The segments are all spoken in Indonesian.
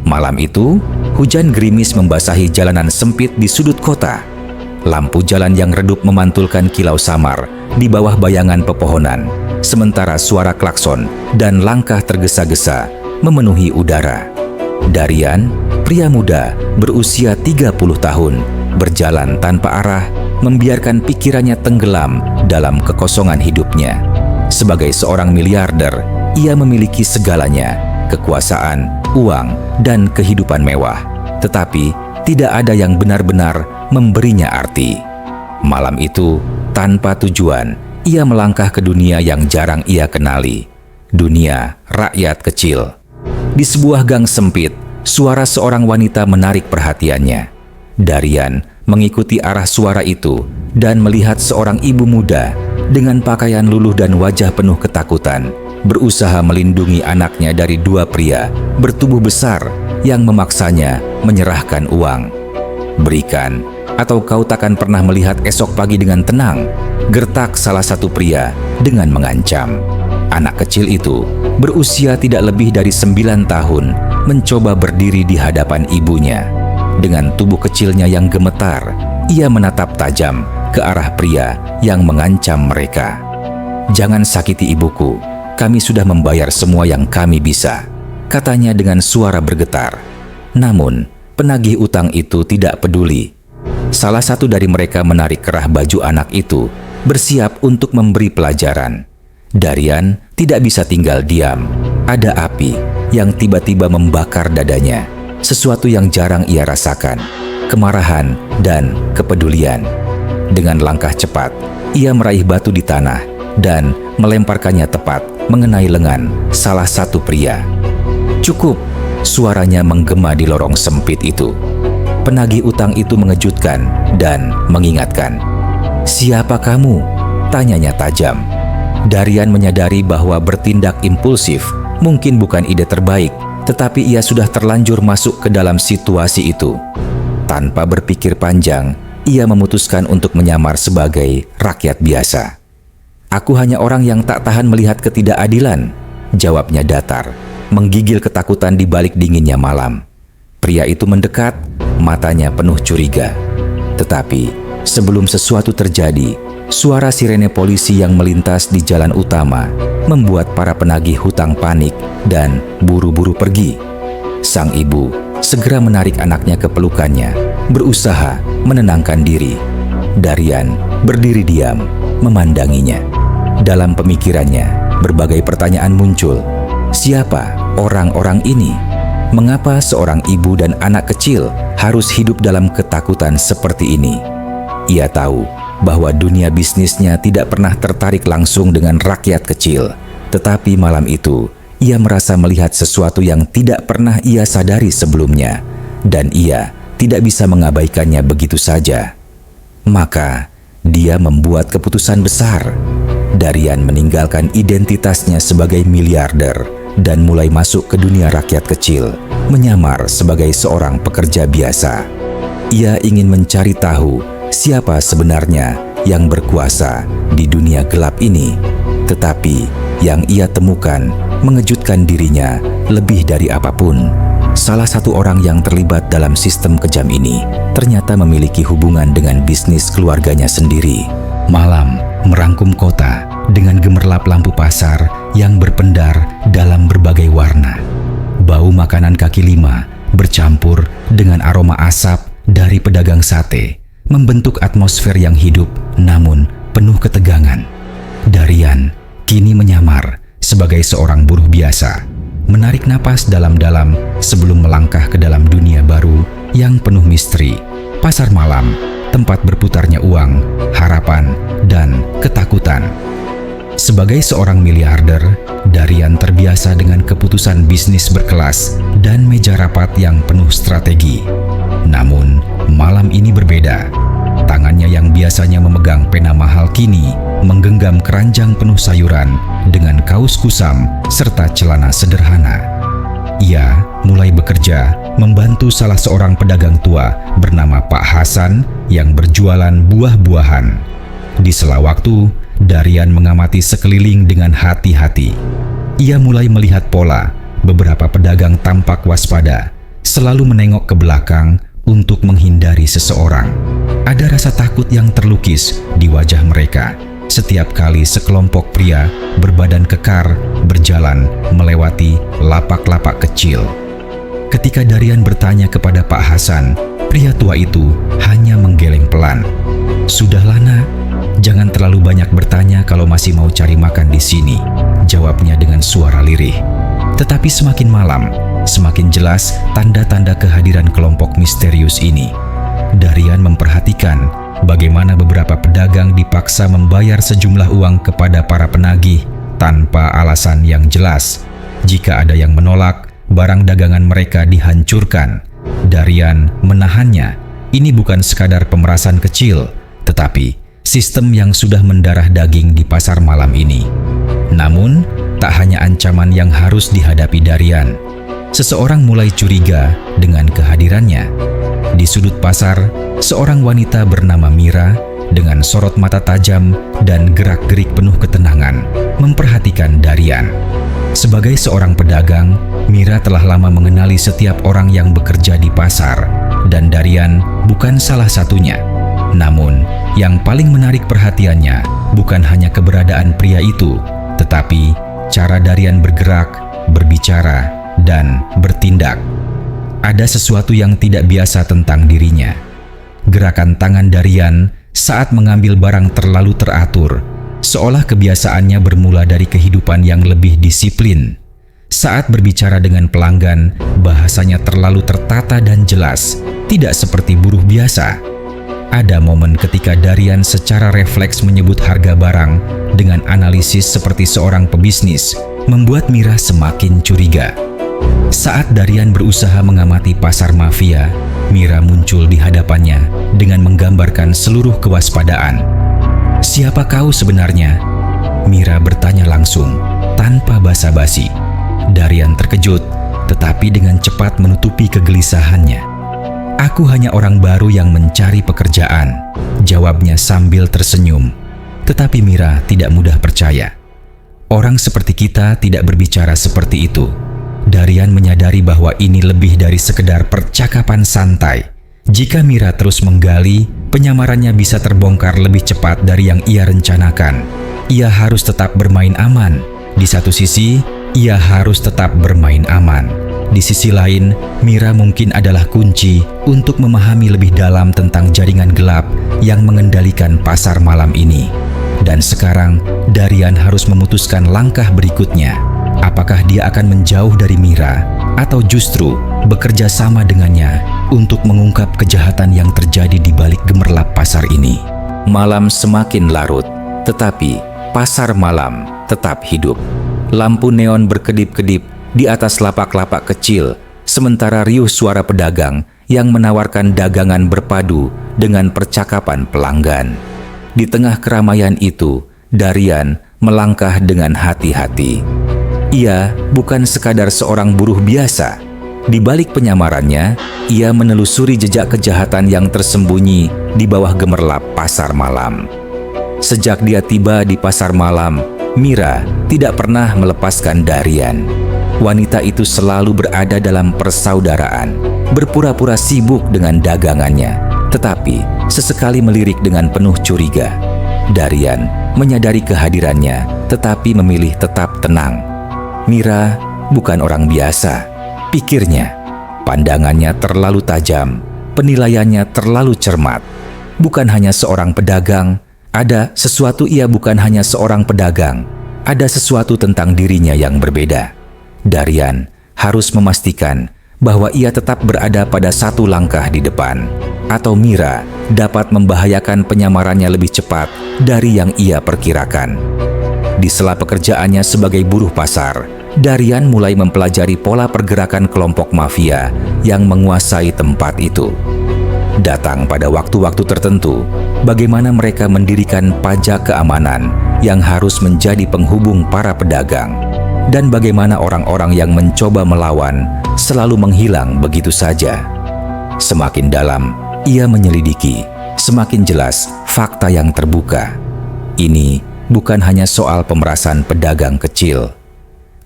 Malam itu, hujan gerimis membasahi jalanan sempit di sudut kota. Lampu jalan yang redup memantulkan kilau samar di bawah bayangan pepohonan, sementara suara klakson dan langkah tergesa-gesa memenuhi udara. Darian, pria muda berusia 30 tahun, berjalan tanpa arah, membiarkan pikirannya tenggelam dalam kekosongan hidupnya. Sebagai seorang miliarder, ia memiliki segalanya, kekuasaan, uang, dan kehidupan mewah. Tetapi tidak ada yang benar-benar memberinya arti. Malam itu, tanpa tujuan, ia melangkah ke dunia yang jarang ia kenali. Dunia rakyat kecil. Di sebuah gang sempit, suara seorang wanita menarik perhatiannya. Darian mengikuti arah suara itu dan melihat seorang ibu muda dengan pakaian luluh dan wajah penuh ketakutan, berusaha melindungi anaknya dari dua pria bertubuh besar yang memaksanya menyerahkan uang. "Berikan, atau kau takkan pernah melihat esok pagi dengan tenang," gertak salah satu pria dengan mengancam. Anak kecil itu, berusia tidak lebih dari 9 tahun, mencoba berdiri di hadapan ibunya. Dengan tubuh kecilnya yang gemetar, ia menatap tajam ke arah pria yang mengancam mereka. "Jangan sakiti ibuku, kami sudah membayar semua yang kami bisa," katanya dengan suara bergetar. Namun, penagih utang itu tidak peduli. Salah satu dari mereka menarik kerah baju anak itu, bersiap untuk memberi pelajaran. Darian tidak bisa tinggal diam. Ada api yang tiba-tiba membakar dadanya, sesuatu yang jarang ia rasakan, kemarahan dan kepedulian. Dengan langkah cepat, ia meraih batu di tanah dan melemparkannya tepat mengenai lengan salah satu pria. "Cukup!" suaranya menggema di lorong sempit itu. Penagih utang itu mengejutkan dan mengingatkan. "Siapa kamu?" tanyanya tajam. Darian menyadari bahwa bertindak impulsif mungkin bukan ide terbaik, tetapi ia sudah terlanjur masuk ke dalam situasi itu. Tanpa berpikir panjang, ia memutuskan untuk menyamar sebagai rakyat biasa. "Aku hanya orang yang tak tahan melihat ketidakadilan," jawabnya datar, menggigil ketakutan di balik dinginnya malam. Pria itu mendekat, matanya penuh curiga. Tetapi sebelum sesuatu terjadi, suara sirene polisi yang melintas di jalan utama membuat para penagih hutang panik dan buru-buru pergi. Sang ibu segera menarik anaknya ke pelukannya, berusaha menenangkan diri. Darian berdiri diam, memandanginya. Dalam pemikirannya, berbagai pertanyaan muncul. Siapa orang-orang ini? Mengapa seorang ibu dan anak kecil harus hidup dalam ketakutan seperti ini? Ia tahu bahwa dunia bisnisnya tidak pernah tertarik langsung dengan rakyat kecil. Tetapi malam itu, ia merasa melihat sesuatu yang tidak pernah ia sadari sebelumnya, dan ia tidak bisa mengabaikannya begitu saja. Maka, dia membuat keputusan besar. Darian meninggalkan identitasnya sebagai miliarder dan mulai masuk ke dunia rakyat kecil, menyamar sebagai seorang pekerja biasa. Ia ingin mencari tahu siapa sebenarnya yang berkuasa di dunia gelap ini. Tetapi yang ia temukan mengejutkan dirinya lebih dari apapun. Salah satu orang yang terlibat dalam sistem kejam ini ternyata memiliki hubungan dengan bisnis keluarganya sendiri. Malam merangkum kota dengan gemerlap lampu pasar yang berpendar dalam berbagai warna. Bau makanan kaki lima bercampur dengan aroma asap dari pedagang sate membentuk atmosfer yang hidup namun penuh ketegangan. Darian kini menyamar sebagai seorang buruh biasa, menarik napas dalam-dalam sebelum melangkah ke dalam dunia baru yang penuh misteri. Pasar malam, tempat berputarnya uang, harapan, dan ketakutan. Sebagai seorang miliarder, Darian terbiasa dengan keputusan bisnis berkelas dan meja rapat yang penuh strategi. Namun, malam ini berbeda. Tangannya yang biasanya memegang pena mahal kini menggenggam keranjang penuh sayuran dengan kaos kusam serta celana sederhana. Ia mulai bekerja membantu salah seorang pedagang tua bernama Pak Hasan yang berjualan buah-buahan. Di sela waktu, Darian mengamati sekeliling dengan hati-hati. Ia mulai melihat pola. Beberapa pedagang tampak waspada, selalu menengok ke belakang untuk menghindari seseorang. Ada rasa takut yang terlukis di wajah mereka setiap kali sekelompok pria berbadan kekar berjalan melewati lapak-lapak kecil. Ketika Darian bertanya kepada Pak Hasan, pria tua itu hanya menggeleng pelan. "Sudahlah nak, jangan terlalu banyak bertanya kalau masih mau cari makan di sini," jawabnya dengan suara lirih. Tetapi semakin malam, semakin jelas tanda-tanda kehadiran kelompok misterius ini. Darian memperhatikan bagaimana beberapa pedagang dipaksa membayar sejumlah uang kepada para penagih tanpa alasan yang jelas. Jika ada yang menolak, barang dagangan mereka dihancurkan. Darian menahannya. Ini bukan sekadar pemerasan kecil, tetapi sistem yang sudah mendarah daging di pasar malam ini. Namun, tak hanya ancaman yang harus dihadapi Darian. Seseorang mulai curiga dengan kehadirannya. Di sudut pasar, seorang wanita bernama Mira dengan sorot mata tajam dan gerak-gerik penuh ketenangan memperhatikan Darian. Sebagai seorang pedagang, Mira telah lama mengenali setiap orang yang bekerja di pasar, dan Darian bukan salah satunya. Namun, yang paling menarik perhatiannya bukan hanya keberadaan pria itu, tetapi cara Darian bergerak, berbicara, dan bertindak. Ada sesuatu yang tidak biasa tentang dirinya. Gerakan tangan Darian saat mengambil barang terlalu teratur, seolah kebiasaannya bermula dari kehidupan yang lebih disiplin. Saat berbicara dengan pelanggan, bahasanya terlalu tertata dan jelas, tidak seperti buruh biasa. Ada momen ketika Darian secara refleks menyebut harga barang dengan analisis seperti seorang pebisnis, membuat Mira semakin curiga. Saat Darian berusaha mengamati pasar mafia, Mira muncul di hadapannya dengan menggambarkan seluruh kewaspadaan. "Siapa kau sebenarnya?" Mira bertanya langsung, tanpa basa-basi. Darian terkejut, tetapi dengan cepat menutupi kegelisahannya. "Aku hanya orang baru yang mencari pekerjaan," jawabnya sambil tersenyum. Tetapi Mira tidak mudah percaya. Orang seperti kita tidak berbicara seperti itu. Darian menyadari bahwa ini lebih dari sekedar percakapan santai. Jika Mira terus menggali, penyamarannya bisa terbongkar lebih cepat dari yang ia rencanakan. Ia harus tetap bermain aman. Di satu sisi, ia harus tetap bermain aman. Di sisi lain, Mira mungkin adalah kunci untuk memahami lebih dalam tentang jaringan gelap yang mengendalikan pasar malam ini. Dan sekarang, Darian harus memutuskan langkah berikutnya. Apakah dia akan menjauh dari Mira atau justru bekerja sama dengannya untuk mengungkap kejahatan yang terjadi di balik gemerlap pasar ini? Malam semakin larut, tetapi pasar malam tetap hidup. Lampu neon berkedip-kedip di atas lapak-lapak kecil, sementara riuh suara pedagang yang menawarkan dagangan berpadu dengan percakapan pelanggan. Di tengah keramaian itu, Darian melangkah dengan hati-hati. Ia bukan sekadar seorang buruh biasa. Di balik penyamarannya, ia menelusuri jejak kejahatan yang tersembunyi di bawah gemerlap pasar malam. Sejak dia tiba di pasar malam, Mira tidak pernah melepaskan Darian. Wanita itu selalu berada dalam persaudaraan, berpura-pura sibuk dengan dagangannya, tetapi sesekali melirik dengan penuh curiga. Darian menyadari kehadirannya, tetapi memilih tetap tenang. Mira bukan orang biasa, pikirnya. Pandangannya terlalu tajam, penilaiannya terlalu cermat. Bukan hanya seorang pedagang, ada sesuatu. Ia bukan hanya seorang pedagang, ada sesuatu tentang dirinya yang berbeda. Darian harus memastikan bahwa ia tetap berada pada satu langkah di depan, atau Mira dapat membahayakan penyamarannya lebih cepat dari yang ia perkirakan. Di sela pekerjaannya sebagai buruh pasar, Darian mulai mempelajari pola pergerakan kelompok mafia yang menguasai tempat itu. Datang pada waktu-waktu tertentu, bagaimana mereka mendirikan pajak keamanan yang harus menjadi penghubung para pedagang, dan bagaimana orang-orang yang mencoba melawan selalu menghilang begitu saja. Semakin dalam ia menyelidiki, semakin jelas fakta yang terbuka. Ini bukan hanya soal pemerasan pedagang kecil.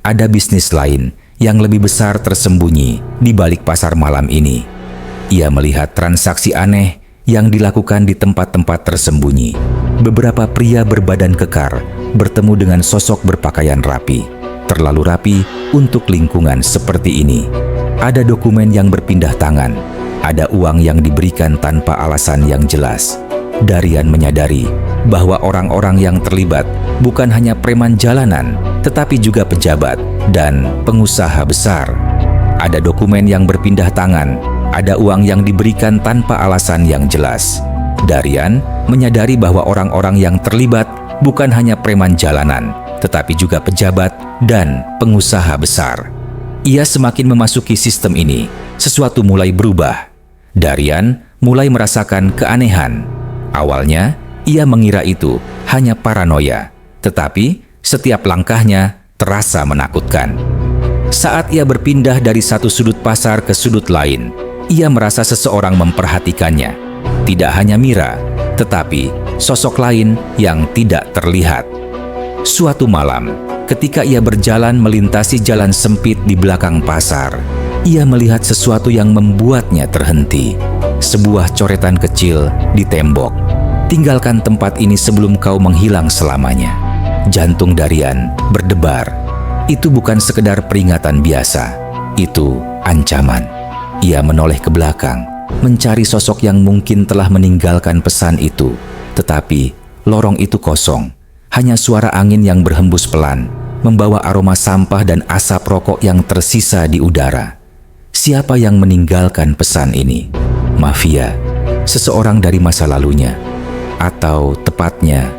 Ada bisnis lain yang lebih besar tersembunyi di balik pasar malam ini. Ia melihat transaksi aneh yang dilakukan di tempat-tempat tersembunyi. Beberapa pria berbadan kekar bertemu dengan sosok berpakaian rapi, terlalu rapi untuk lingkungan seperti ini. Ada dokumen yang berpindah tangan, ada uang yang diberikan tanpa alasan yang jelas. Darian menyadari bahwa orang-orang yang terlibat bukan hanya preman jalanan, tetapi juga pejabat dan pengusaha besar. Ada dokumen yang berpindah tangan, ada uang yang diberikan tanpa alasan yang jelas. Darian menyadari bahwa orang-orang yang terlibat bukan hanya preman jalanan, tetapi juga pejabat dan pengusaha besar. Ia semakin memasuki sistem ini, sesuatu mulai berubah. Darian mulai merasakan keanehan. Awalnya, ia mengira itu hanya paranoia, tetapi setiap langkahnya terasa menakutkan. Saat ia berpindah dari satu sudut pasar ke sudut lain, ia merasa seseorang memperhatikannya. Tidak hanya Mira, tetapi sosok lain yang tidak terlihat. Suatu malam, ketika ia berjalan melintasi jalan sempit di belakang pasar, ia melihat sesuatu yang membuatnya terhenti. Sebuah coretan kecil di tembok. "Tinggalkan tempat ini sebelum kau menghilang selamanya." Jantung Darian berdebar. Itu bukan sekedar peringatan biasa, itu ancaman. Ia menoleh ke belakang, mencari sosok yang mungkin telah meninggalkan pesan itu. Tetapi lorong itu kosong, hanya suara angin yang berhembus pelan, membawa aroma sampah dan asap rokok yang tersisa di udara. Siapa yang meninggalkan pesan ini? Mafia, seseorang dari masa lalunya, atau tepatnya,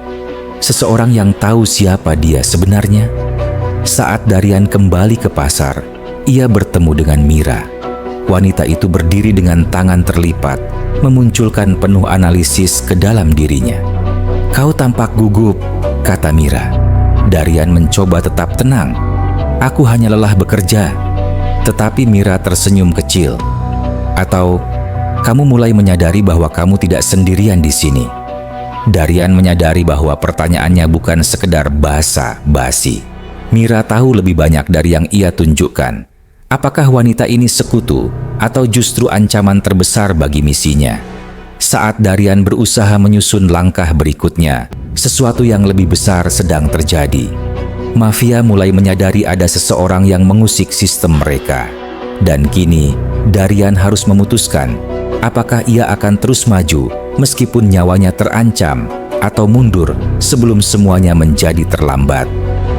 seseorang yang tahu siapa dia sebenarnya? Saat Darian kembali ke pasar, ia bertemu dengan Mira. Wanita itu berdiri dengan tangan terlipat, memunculkan penuh analisis ke dalam dirinya. "Kau tampak gugup," kata Mira. Darian mencoba tetap tenang. "Aku hanya lelah bekerja." Tetapi Mira tersenyum kecil. "Atau kamu mulai menyadari bahwa kamu tidak sendirian di sini?" Darian menyadari bahwa pertanyaannya bukan sekedar basa-basi. Mira tahu lebih banyak dari yang ia tunjukkan. Apakah wanita ini sekutu atau justru ancaman terbesar bagi misinya? Saat Darian berusaha menyusun langkah berikutnya, sesuatu yang lebih besar sedang terjadi. Mafia mulai menyadari ada seseorang yang mengusik sistem mereka. Dan kini, Darian harus memutuskan apakah ia akan terus maju meskipun nyawanya terancam atau mundur sebelum semuanya menjadi terlambat.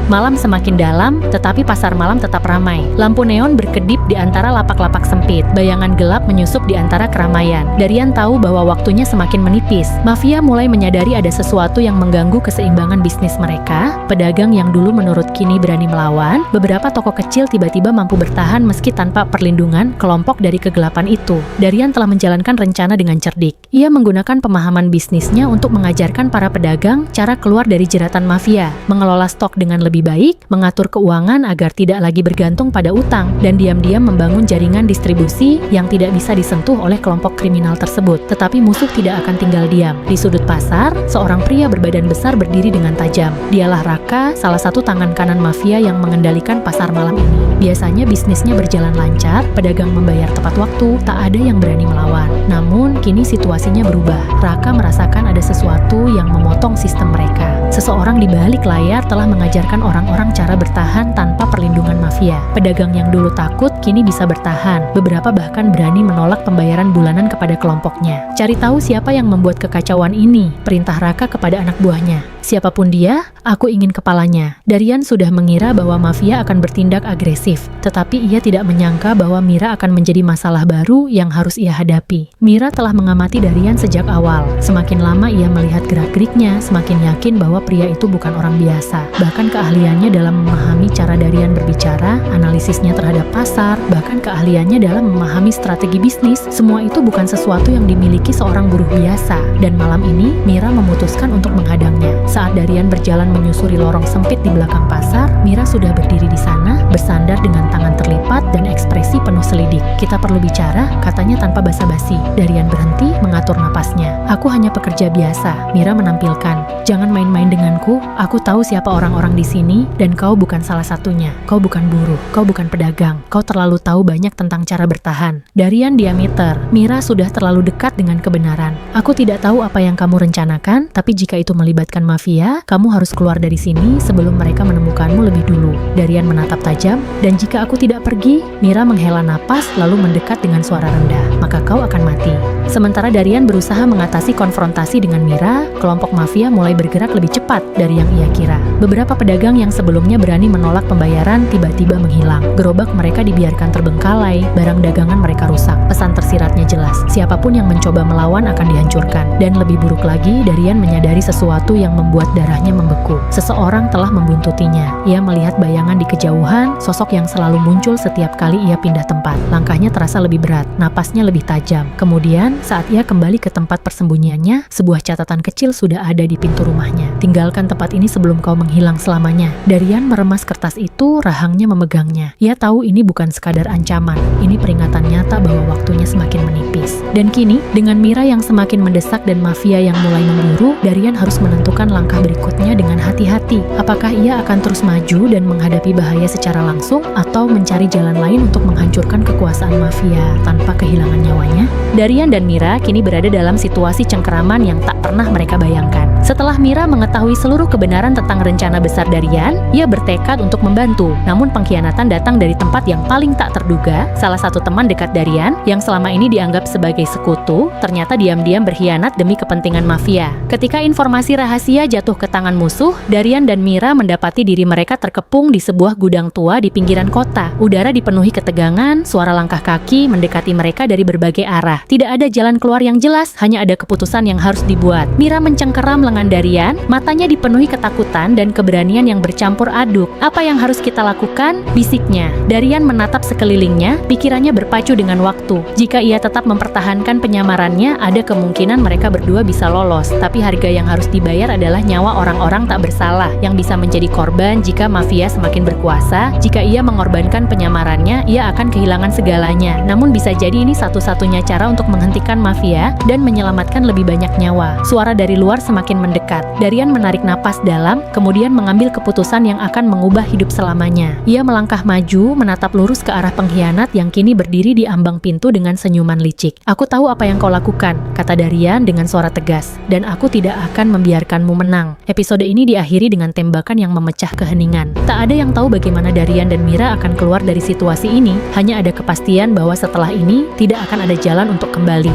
Malam semakin dalam, tetapi pasar malam tetap ramai. Lampu neon berkedip di antara lapak-lapak sempit. Bayangan gelap menyusup di antara keramaian. Darian tahu bahwa waktunya semakin menipis. Mafia mulai menyadari ada sesuatu yang mengganggu keseimbangan bisnis mereka. Pedagang yang dulu menurut kini berani melawan. Beberapa toko kecil tiba-tiba mampu bertahan meski tanpa perlindungan kelompok dari kegelapan itu. Darian telah menjalankan rencana dengan cerdik. Ia menggunakan pemahaman bisnisnya untuk mengajarkan para pedagang cara keluar dari jeratan mafia, mengelola stok dengan lebih baik, mengatur keuangan agar tidak lagi bergantung pada utang, dan diam-diam membangun jaringan distribusi yang tidak bisa disentuh oleh kelompok kriminal tersebut. Tetapi musuh tidak akan tinggal diam. Di sudut pasar, seorang pria berbadan besar berdiri dengan tajam. Dialah Raka, salah satu tangan kanan mafia yang mengendalikan pasar malam ini. Biasanya bisnisnya berjalan lancar, pedagang membayar tepat waktu, tak ada yang berani melawan. Namun, kini situasinya berubah. Raka merasakan ada sesuatu yang memotong sistem mereka. Seseorang di balik layar telah mengajarkan orang-orang cara bertahan tanpa perlindungan mafia. Pedagang yang dulu takut kini bisa bertahan. Beberapa bahkan berani menolak pembayaran bulanan kepada kelompoknya. Cari tahu siapa yang membuat kekacauan ini, perintah Raka kepada anak buahnya. Siapapun dia, aku ingin kepalanya. Darian sudah mengira bahwa mafia akan bertindak agresif, tetapi ia tidak menyangka bahwa Mira akan menjadi masalah baru yang harus ia hadapi. Mira telah mengamati Darian sejak awal. Semakin lama ia melihat gerak-geriknya, semakin yakin bahwa pria itu bukan orang biasa. Bahkan keahliannya dalam memahami cara Darian berbicara, analisisnya terhadap pasar, bahkan keahliannya dalam memahami strategi bisnis, semua itu bukan sesuatu yang dimiliki seorang buruh biasa. Dan malam ini, Mira memutuskan untuk menghadangnya. Saat Darian berjalan menyusuri lorong sempit di belakang pasar, Mira sudah berdiri di sana, bersandar dengan tangan terlipat dan ekspresi penuh selidik. "Kita perlu bicara," katanya tanpa basa-basi. Darian berhenti, mengatur napasnya. "Aku hanya pekerja biasa," Mira menampilkan. "Jangan main-main denganku. Aku tahu siapa orang-orang di sini, dan kau bukan salah satunya. Kau bukan buruh, kau bukan pedagang. Kau terlalu tahu banyak tentang cara bertahan." Darian diameter. Mira sudah terlalu dekat dengan kebenaran. "Aku tidak tahu apa yang kamu rencanakan, tapi jika itu melibatkan mafia, kamu harus keluar dari sini sebelum mereka menemukanmu lebih dulu." Darian menatap tajam. "Dan jika aku tidak pergi?" Mira menghela napas lalu mendekat dengan suara rendah. "Maka kau akan mati." Sementara Darian berusaha mengatasi konfrontasi dengan Mira, kelompok mafia mulai bergerak lebih cepat dari yang ia kira. Beberapa pedagang yang sebelumnya berani menolak pembayaran tiba-tiba menghilang. Gerobak mereka dibiarkan terbengkalai, barang dagangan mereka rusak. Pesan tersiratnya jelas, siapapun yang mencoba melawan akan dihancurkan. Dan lebih buruk lagi, Darian menyadari sesuatu yang membuat darahnya membeku. Seseorang telah membuntutinya. Ia melihat bayangan di kejauhan, sosok yang selalu muncul setiap kali ia pindah tempat. Langkahnya terasa lebih berat, napasnya lebih tajam. Kemudian, saat ia kembali ke tempat persembunyiannya, sebuah catatan kecil sudah ada di pintu rumahnya. "Tinggalkan tempat ini sebelum kau menghilang selamanya." Darian meremas kertas itu, rahangnya memegangnya. Ia tahu ini bukan sekadar ancaman, ini peringatan nyata bahwa waktunya semakin menipis. Dan kini, dengan Mira yang semakin mendesak dan mafia yang mulai memburu, Darian harus menentukan langkah berikutnya dengan hati-hati. Apakah ia akan terus maju dan menghadapi bahaya secara langsung, atau mencari jalan lain untuk menghancurkan kekuasaan mafia tanpa kehilangan nyawanya? Darian dan Mira kini berada dalam situasi cengkeraman yang tak pernah mereka bayangkan. Setelah Mira mengetahui seluruh kebenaran tentang rencana besar Darian, ia bertekad untuk membantu. Namun pengkhianatan datang dari tempat yang paling tak terduga. Salah satu teman dekat Darian, yang selama ini dianggap sebagai sekutu, ternyata diam-diam berkhianat demi kepentingan mafia. Ketika informasi rahasia jatuh ke tangan musuh, Darian dan Mira mendapati diri mereka terkepung di sebuah gudang tua di pinggiran kota. Udara dipenuhi ketegangan, suara langkah kaki mendekati mereka dari berbagai arah. Tidak ada jalan keluar yang jelas, hanya ada keputusan yang harus dibuat. Mira mencengkeram lengan Darian, matanya dipenuhi ketakutan dan keberanian yang bercampur aduk. "Apa yang harus kita lakukan?" bisiknya. Darian menatap sekelilingnya, pikirannya berpacu dengan waktu. Jika ia tetap mempertahankan penyamarannya, ada kemungkinan mereka berdua bisa lolos. Tapi harga yang harus dibayar adalah nyawa orang-orang tak bersalah yang bisa menjadi korban jika mafia semakin berkuasa. Jika ia mengorbankan penyamarannya, ia akan kehilangan segalanya. Namun bisa jadi ini satu-satunya cara untuk menghentikan mafia dan menyelamatkan lebih banyak nyawa. Suara dari luar semakin mendekat. Darian menarik napas dalam, kemudian mengambil keputusan yang akan mengubah hidup selamanya. Ia melangkah maju, menatap lurus ke arah pengkhianat yang kini berdiri di ambang pintu dengan senyuman licik. "Aku tahu apa yang kau lakukan," kata Darian dengan suara tegas, "dan aku tidak akan membiarkanmu menang." Episode ini diakhiri dengan tembakan yang memecah keheningan. Tak ada yang tahu bagaimana Darian dan Mira akan keluar dari situasi ini, hanya ada kepastian bahwa setelah ini tidak akan ada jalan untuk kembali.